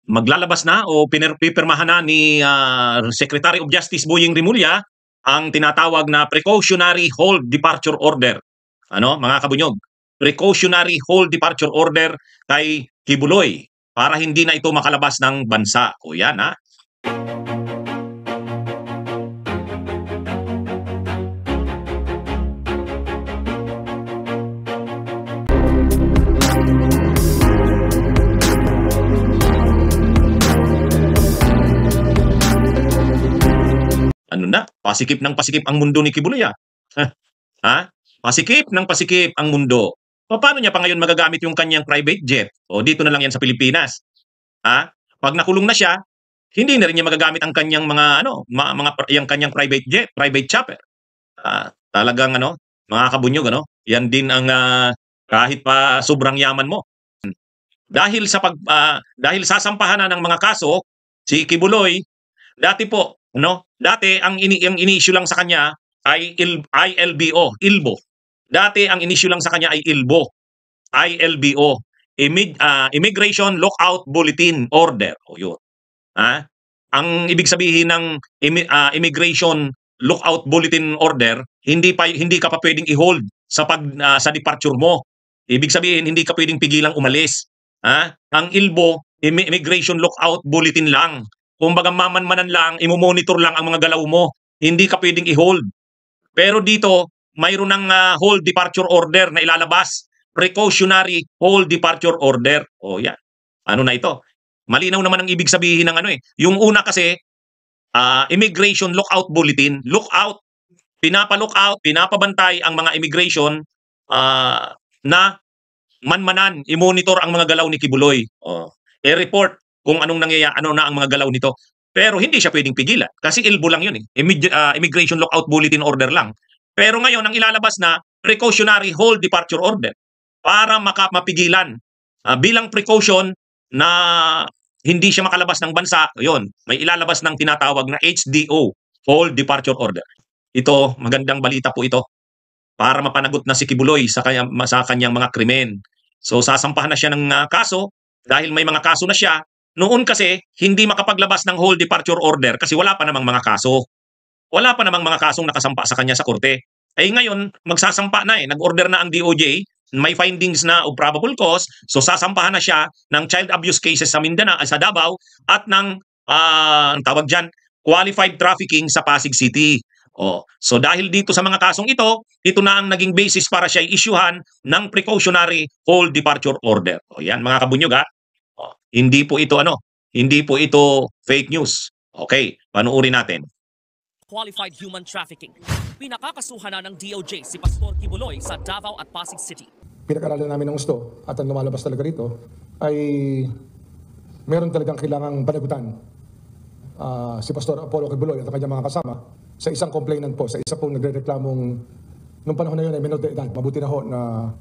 maglalabas na o pipirmahan na ni Secretary of Justice Boying Rimulya ang tinatawag na Precautionary Hold Departure Order. Ano, mga kabunyog? Precautionary Hold Departure Order kay Kibuloy para hindi na ito makalabas ng bansa. O yan ha. Ano na, pasikip ng pasikip ang mundo ni Kibuloy ha? Pasikip ng pasikip ang mundo. Paano niya pa ngayon magagamit yung kanyang private jet? O dito na lang yan sa Pilipinas. Ha? Pag nakulong na siya, hindi na rin niya magagamit ang kanyang mga yung kanyang private jet, private chopper. Talagang mga kabunyog yan din ang kahit pa sobrang yaman mo. Dahil dahil sasampahan na ng mga kaso si Kibuloy, dati ang ini-issue lang sa kanya ay ILBO, ILBO. Dati ang in-issue lang sa kanya ay ILBO, Immigration Lockout Bulletin Order. O yun. Ang ibig sabihin ng Immigration Lockout Bulletin Order, hindi ka pa pwedeng i-hold sa departure mo. Ibig sabihin hindi ka pwedeng pigilang umalis. Ang ILBO, Immigration Lockout Bulletin lang. Kumbaga mamanmanan lang, imo-monitor lang ang mga galaw mo. Hindi ka pwedeng i-hold. Pero dito, mayroon ng hold departure order na ilalabas. Precautionary hold departure order. O yan. Ano na ito? Malinaw naman ang ibig sabihin ng Yung una kasi, immigration lockout bulletin. Lockout. Pinapa-lockout, pinapabantay ang mga immigration na manmanan, i-monitor ang mga galaw ni Kibuloy. I-report kung ano na ang mga galaw nito. Pero hindi siya pwedeng pigilan kasi ILBO lang yun Immigration Lockout Bulletin Order lang. Pero ngayon ang ilalabas na Precautionary Hold Departure Order para mapigilan bilang precaution na hindi siya makalabas ng bansa. Yun, may ilalabas ng tinatawag na HDO, Hold Departure Order. Ito, magandang balita po ito para mapanagot na si Kibuloy sa kanyang mga krimen. So sasampahan na siya ng kaso dahil may mga kaso na siya. Noon kasi, hindi makapaglabas ng hold departure order kasi wala pa namang mga kaso. Wala pa namang mga kasong nakasampa sa kanya sa korte. Ay ngayon, magsasampa na Nag-order na ang DOJ, may findings na of probable cause, so sasampahan na siya ng child abuse cases sa Mindanao, sa Davao, at ng, tawag dyan, qualified trafficking sa Pasig City. So dahil dito sa mga kasong ito na ang naging basis para siya i-issuehan ng precautionary hold departure order. Yan mga kabunyog Hindi po ito fake news. Okay, panuuri natin. Qualified human trafficking. Pinakakasuhan na ng DOJ si Pastor Kibuloy sa Davao at Pasig City. Pinag-aralan namin ng gusto at ang lumalabas talaga rito ay meron talagang kailangang panagutan si Pastor Apollo Kibuloy at ang kanyang mga kasama sa isang complainant po, sa isa pong nagre-reklamong nung panahon na yun ay menor de edad. Mabuti na ho na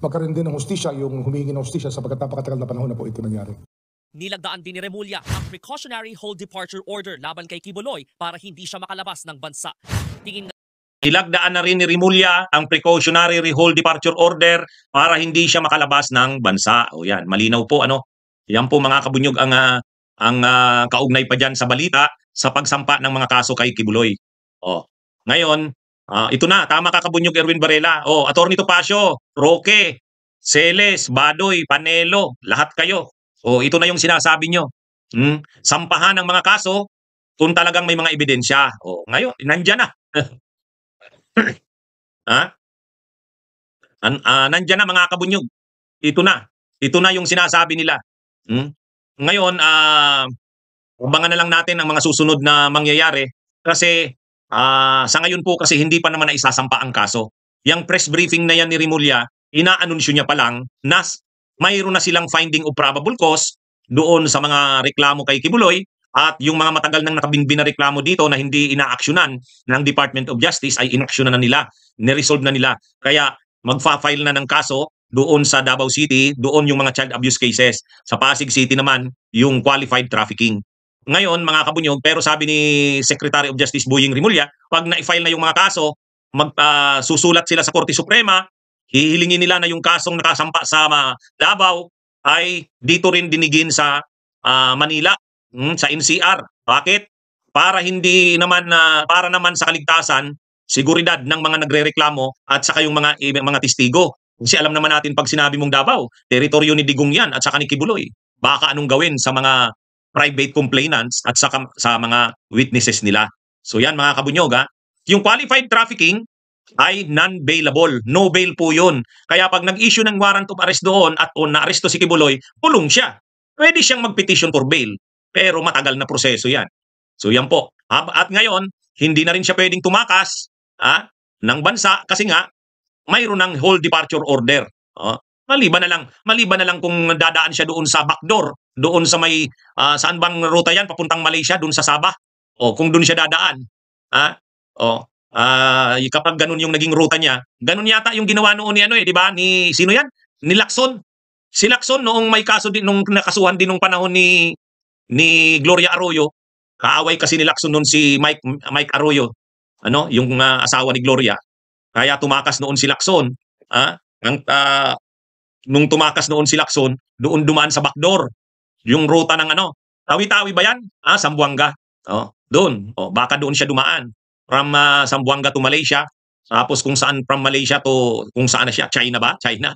magkaroon din ng hustisya yung humihingi ng hustisya sapagkat napakatagal na panahon na po ito nangyari. Nilagdaan din ni Rimulya ang precautionary hold departure order laban kay Kibuloy para hindi siya makalabas ng bansa. Nilagdaan na rin ni Rimulya ang precautionary hold departure order para hindi siya makalabas ng bansa. O yan, malinaw po Yan po mga kabunyog ang kaugnay pa dyan sa balita sa pagsampa ng mga kaso kay Kibuloy. Ngayon, ito na, tama ka kabunyog Erwin Varela. Attorney Topacio, Roque, Celes, Badoy, Panelo, lahat kayo. Ito na yung sinasabi nyo. Sampahan ng mga kaso kung talagang may mga ebidensya. Ngayon, nandyan na. Nandyan na mga kabunyog. Ito na yung sinasabi nila. Ngayon, abangan na lang natin ang mga susunod na mangyayari kasi sa ngayon po kasi hindi pa naman naisasampa ang kaso. Yung press briefing na yan ni Rimulya, inaanunsyo niya pa lang na mayroon na silang finding of probable cause doon sa mga reklamo kay Kibuloy at yung mga matagal nang nakabinbin na reklamo dito na hindi inaaksyonan ng Department of Justice ay inaksyonan na nila, niresolve na nila. Kaya magfa-file na ng kaso doon sa Davao City, doon yung mga child abuse cases. Sa Pasig City naman, yung qualified trafficking. Ngayon, mga kabunyog, pero sabi ni Secretary of Justice Boying Rimulya, pag na-file na yung mga kaso, susulat sila sa Korte Suprema, hihilingin nila na yung kasong nakasampa sa Davao ay dito rin dinigin sa Manila, sa NCR. Bakit? Para naman sa kaligtasan, seguridad ng mga nagrereklamo at saka yung mga testigo. Kasi alam naman natin pag sinabi mong Davao, teritoryo ni Digong yan at saka ni Kibuloy. Baka anong gawin sa mga private complainants at saka sa mga witnesses nila. So yan mga kabunyog ha. Yung qualified trafficking ay non-bailable. No bail po yun. Kaya pag nag-issue ng warrant of arrest doon at na-aresto si Kibuloy, kulong siya. Pwede siyang mag-petition for bail. Pero matagal na proseso yan. So yan po. At ngayon, hindi na rin siya pwedeng tumakas ng bansa kasi nga mayroon ng whole departure order. Maliban na lang kung dadaan siya doon sa backdoor, doon sa may saan bang ruta yan papuntang Malaysia, doon sa Sabah. Kung doon siya dadaan. Kapag ganun yung naging ruta niya, ganun yata yung ginawa noon ni di ba? Ni sino yan? Ni Lacson. Si Lacson noong may kaso din nung nakasuhan din nung panahon ni Gloria Arroyo. Kaaway kasi ni Lacson noon si Mike Arroyo. Yung asawa ni Gloria. Kaya tumakas noon si Lacson. Nung tumakas noon si Lacson, doon dumaan sa backdoor. Yung ruta ng Tawi-Tawi ba yan? Zamboanga. Doon. Baka doon siya dumaan. From Zamboanga to Malaysia. Tapos kung saan from Malaysia to kung saan na siya? China ba? China.